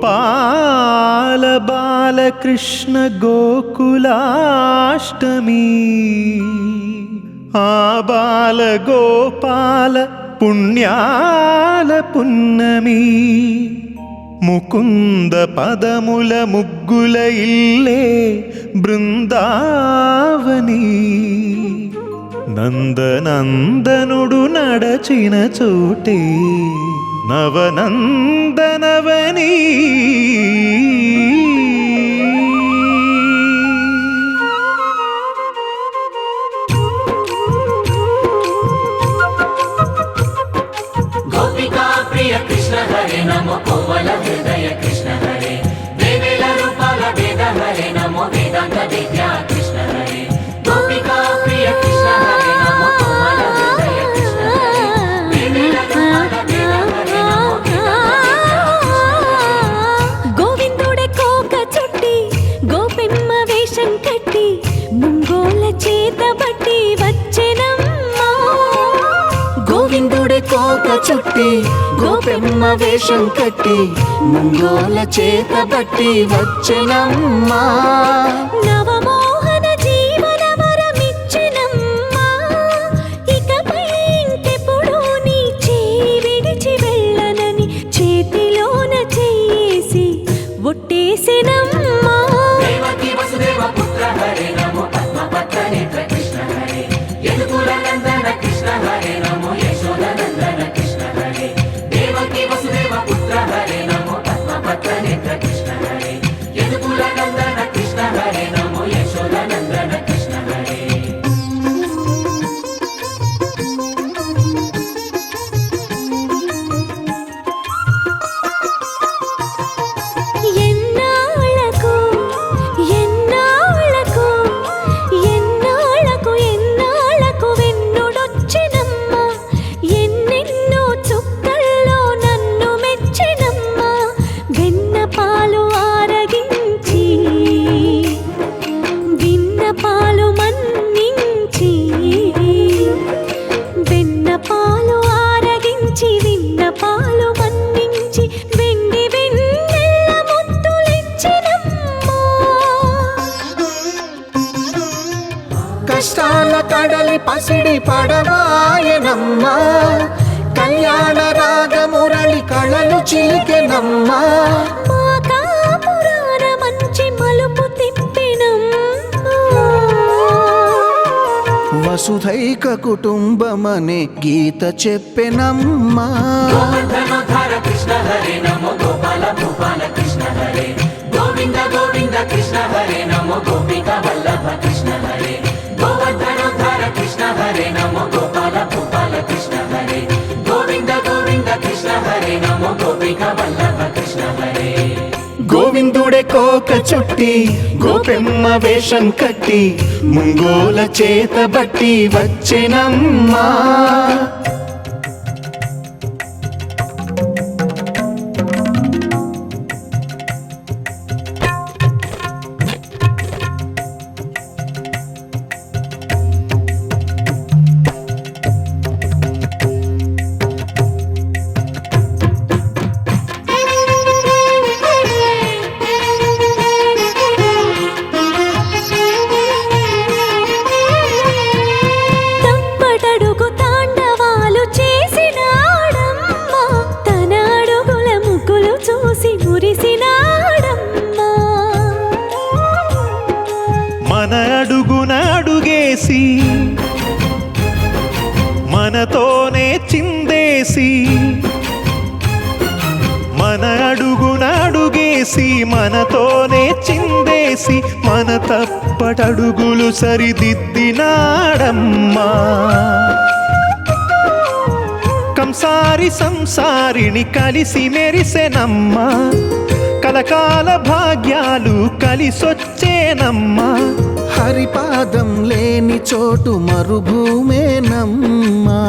గోపాల బాలకృష్ణ గోకులాష్టమి ఆ బాల గోపాల పుణ్యాల పున్నమి ముకుంద పదముల ముగ్గుల ఇల్లే బృందావని నందనందనుడు నడచిన చోటే నవనందనవని గోపికా ప్రియ కృష్ణ హరే నమో కోవల హృదయ కృష్ణ హరే దేవేల రూపాల వేద హరే నమో వేదాంత విద్యా కృష్ణ హరే గోపికా ప్రియ కృష్ణ హరే నమో కోవల హృదయ కృష్ణ హరే దేవేల రూపాల వేద హరే నమో గోవిందుడే కోక చుట్టి గోపెమ్మ వేషం కట్టి ముంగోల చేత బట్టి వచ్చెనమ్మా గోవిందుడే కోక చుట్టి గోపెమ్మ వేషం కట్టి ముంగోల చేత బట్టి వచ్చెనమ్మా నవమోహన జీవన వరమిచ్చెనమ్మా ఇకపై ఇంకెప్పుడు నీ చేయి విడిచి వెళ్ళనని చేతిలోన చేసి ఒట్టేసెనమ్మా దేవకీ వసుదేవ పుత్ర హరే నమో పద్మపత్ర నేత్ర కృష్ణ హరే యదుకుల నందన కృష్ణ హరే నమో యశోద నందన కృష్ణ హరే దేవకీ వసుదేవ పుత్ర హరే నమో పద్మపత్ర నేత్ర కృష్ణ హరే యదుకుల నందన కృష్ణ హరే నమో యశోద నందన కృష్ణ హరే ఎన్నాళ్ళకు ఎన్నాళ్ళకు ఎన్నాళ్ళకు ఎన్నాళ్ళకు వెన్నుడొచ్చినమ్మా ఎన్నెన్నో చుక్కల్లో నన్ను మెచ్చినమ్మా వెన్న పాలు ఆరగించి విన్న పాలు మన్నించి వెన్న పాలు ఆరగించి విన్న పాలు మన్నించి వెండి వెన్నెల్ల ముద్దులిచ్చినమ్మా కష్టాల కడలి పసిడి పడవాయనమ్మా కళ్యాణ రాగమురళి కళలు చిలికెనమ్మా మా కాపురాన మంచి మలుపు తిప్పినమ్మా వసుధైక కుటుంబమనే గీత చెప్పెనమ్మా గోవర్ధనోద్ధార కృష్ణ హరే నమో గోపాల భూపాల కృష్ణ హరే గోవింద గోవింద కృష్ణ హరే నమో గోపిక వల్లభ కృష్ణ హరే గోవర్ధనోద్ధార కృష్ణ హరే నమో గోపాల భూపాల కృష్ణ హరే గోవింద గోవింద కృష్ణ హరే నమో గోపిక వల్లభ కృష్ణ హరే గోవిందుడే కోక చుట్టి గోపెమ్మ వేషం కట్టి ముంగోల చేత బట్టి వచ్చెనమ్మా తప్పటడుగు తాండవాలు చేసినాడమ్మా తన అడుగుల ముగ్గులు చూసి మురిసినాడమ్మా మన అడుగున అడుగేసి మనతోనే చిందేసి మన అడుగున అడుగేసి మనతోనే చిందేసి మన తప్పటడుగులు సరిదిద్దినాడమ్మా కంసారి సంసారిని కలిసి మెరిసెనమ్మా కలకాల భాగ్యాలు కలిసొచ్చేనమ్మా హరిపాదం లేని చోటు మరుభూమేనమ్మా